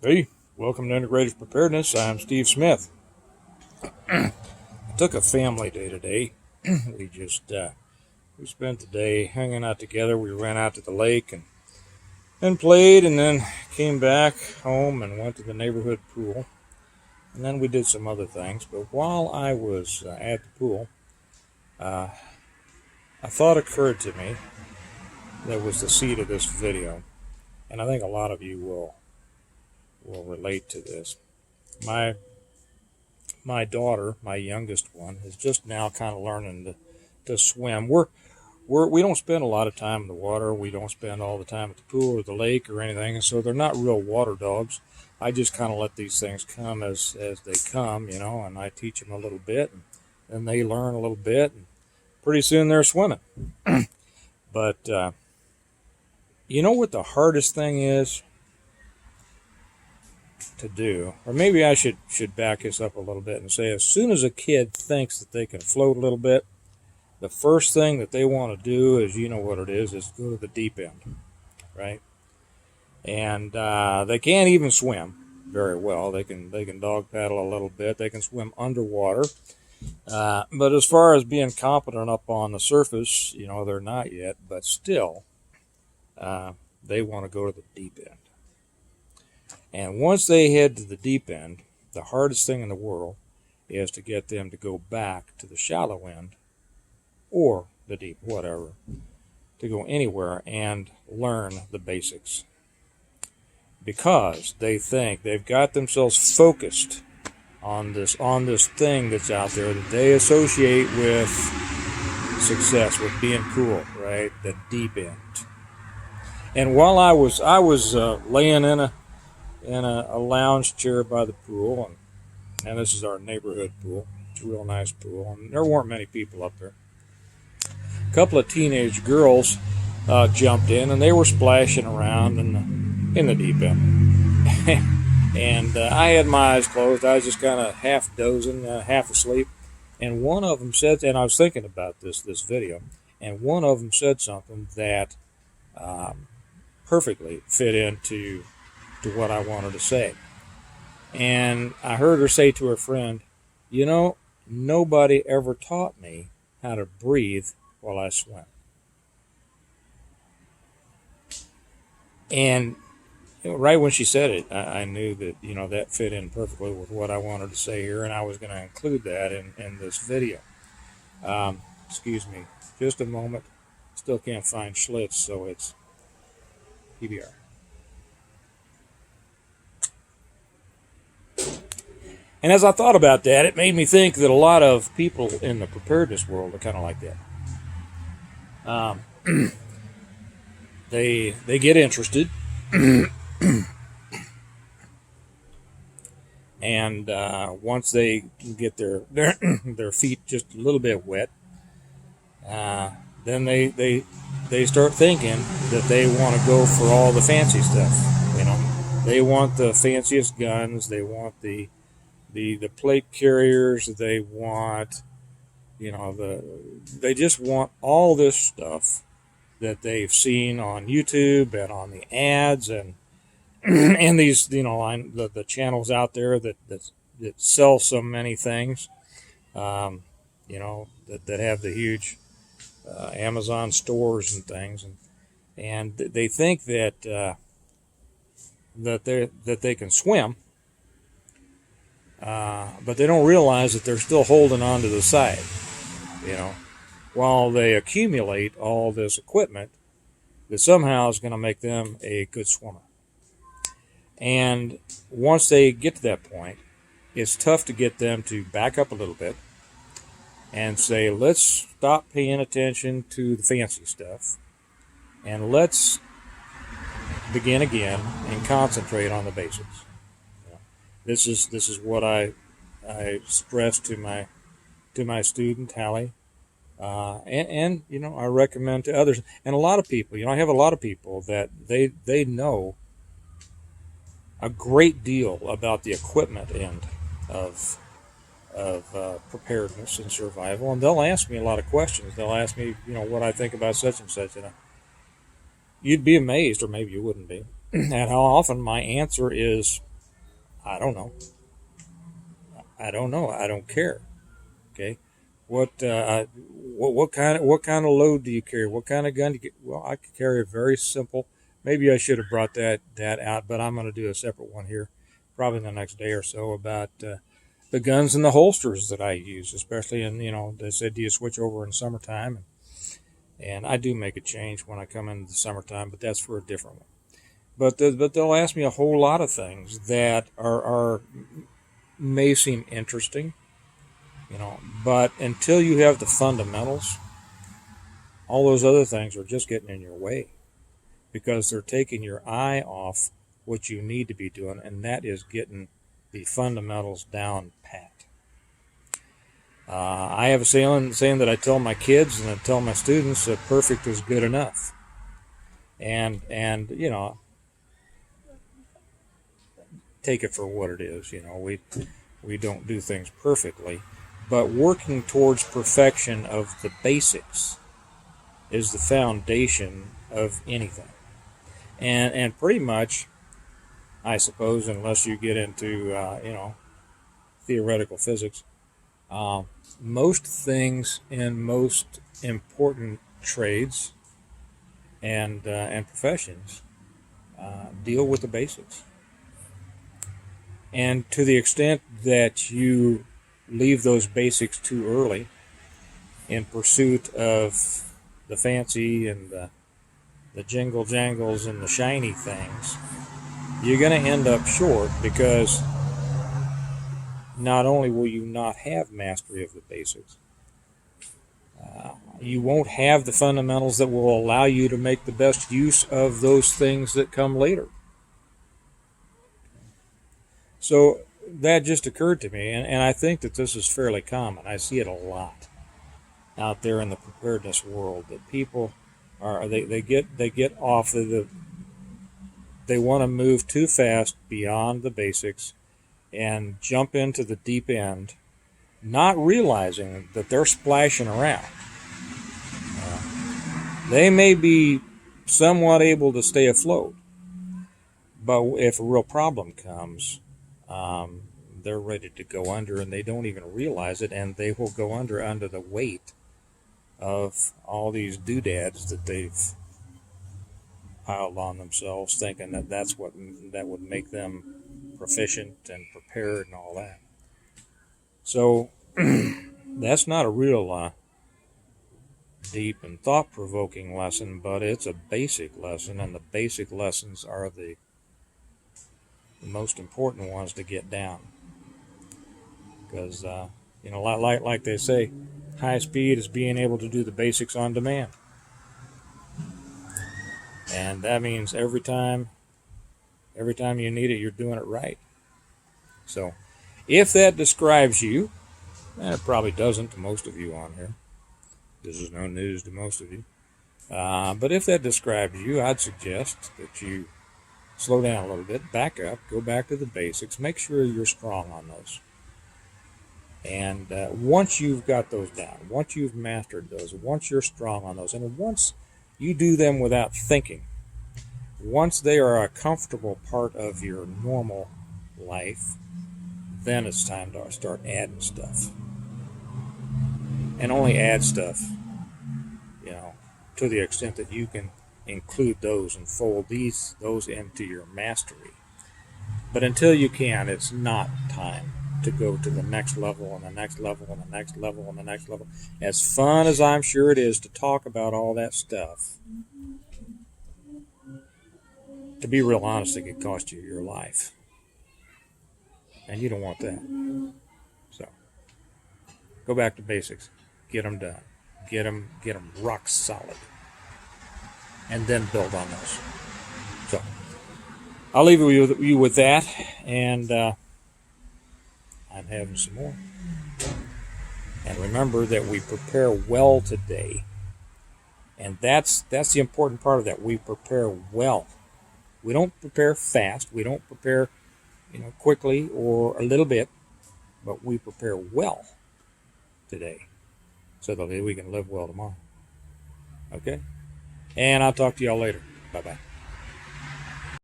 Hey, welcome to Integrated Preparedness. I'm Steve Smith. I took a family day today. we just we spent the day hanging out together. We ran out to the lake and played, and then came back home and went to the neighborhood pool. And then we did some other things. But while I was at the pool, uh, a thought occurred to me that was the seed of this video, and I think a lot of you will relate to this. My daughter, my youngest one, is just now kind of learning to swim. We don't spend a lot of time in the water. We don't spend all the time at the pool or the lake or anything, and so they're not real water dogs. I just kind of let these things come as they come, and I teach them a little bit, and then they learn a little bit, and pretty soon they're swimming. But you know what the hardest thing is to do, or maybe I should back this up a little bit and say, as soon as a kid thinks that they can float a little bit, the first thing that they want to do is, you know what it is go to the deep end, right? And they can't even swim very well. They can dog paddle a little bit. They can swim underwater. But as far as being competent up on the surface, they're not yet. But still, they want to go to the deep end. And once they head to the deep end, the hardest thing in the world is to get them to go back to the shallow end or the deep, whatever, to go anywhere and learn the basics. Because they think they've got themselves focused on this thing that's out there that they associate with success, with being cool, right? The deep end. And while I was laying in a lounge chair by the pool, and this is our neighborhood pool. It's a real nice pool, and there weren't many people up there. A couple of teenage girls jumped in, and they were splashing around in the deep end. And I had my eyes closed. I was just kind of half dozing, half asleep. And one of them said, and I was thinking about this video, and one of them said something that perfectly fit into what I wanted to say. And I heard her say to her friend, nobody ever taught me how to breathe while I swim. And right when she said it, I knew that, that fit in perfectly with what I wanted to say here, and I was going to include that in this video. Excuse me, just a moment. Still can't find Schlitz, so it's PBR. And as I thought about that, it made me think that a lot of people in the preparedness world are kind of like that. They get interested, and once they get their feet just a little bit wet, then they start thinking that they want to go for all the fancy stuff. They want the fanciest guns. They want the plate carriers. They want, they just want all this stuff that they've seen on YouTube and on the ads and and these, the channels out there that sell so many things, that have the huge Amazon stores and things, and they think that they can swim. But they don't realize that they're still holding on to the side, while they accumulate all this equipment that somehow is going to make them a good swimmer. And once they get to that point, it's tough to get them to back up a little bit and say, let's stop paying attention to the fancy stuff and let's begin again and concentrate on the basics. This is what I stress to my student Hallie, and I recommend to others, and a lot of people. I have a lot of people that they know a great deal about the equipment end of preparedness and survival, and they'll ask me a lot of questions. They'll ask me, what I think about such and such, and you'd be amazed, or maybe you wouldn't be, at how often my answer is I don't know. I don't know. I don't care. Okay. What kind of load do you carry? What kind of gun do you get? Well, I could carry a very simple. Maybe I should have brought that out, but I'm going to do a separate one here, probably in the next day or so, about the guns and the holsters that I use, especially in, they said, do you switch over in summertime? And I do make a change when I come into the summertime, but that's for a different one. But they'll ask me a whole lot of things that are may seem interesting, but until you have the fundamentals, all those other things are just getting in your way because they're taking your eye off what you need to be doing, and that is getting the fundamentals down pat. I have a saying that I tell my kids and I tell my students that perfect is good enough. And take it for what it is. We don't do things perfectly, but working towards perfection of the basics is the foundation of anything. And pretty much, I suppose, unless you get into theoretical physics, most things in most important trades and professions deal with the basics. And to the extent that you leave those basics too early in pursuit of the fancy and the jingle jangles and the shiny things, you're going to end up short, because not only will you not have mastery of the basics, you won't have the fundamentals that will allow you to make the best use of those things that come later. So that just occurred to me, and I think that this is fairly common. I see it a lot out there in the preparedness world, that people they get off they want to move too fast beyond the basics and jump into the deep end, not realizing that they're splashing around. They may be somewhat able to stay afloat, but if a real problem comes, they're ready to go under, and they don't even realize it, and they will go under the weight of all these doodads that they've piled on themselves, thinking that that would make them proficient and prepared and all that. So that's not a real deep and thought-provoking lesson, but it's a basic lesson, and the basic lessons are the most important ones to get down. Because like they say, high speed is being able to do the basics on demand. And that means every time you need it, you're doing it right. So if that describes you, and it probably doesn't to most of you on here, this is no news to most of you, but if that describes you, I'd suggest that you slow down a little bit, back up, go back to the basics, make sure you're strong on those. And once you've got those down, once you've mastered those, once you're strong on those, and once you do them without thinking, once they are a comfortable part of your normal life, then it's time to start adding stuff. And only add stuff, to the extent that you can include those and fold those into your mastery. But until you can, it's not time to go to the next level and the next level and the next level and the next level. As fun as I'm sure it is to talk about all that stuff, to be real honest, it could cost you your life. And you don't want that. So, go back to basics. Get them done. Get them rock solid. And then build on those. So, I'll leave you with that, and I'm having some more. And remember that we prepare well today. And that's the important part of that. We prepare well. We don't prepare fast. We don't prepare, quickly or a little bit, but we prepare well today so that we can live well tomorrow. Okay? And I'll talk to y'all later. Bye-bye.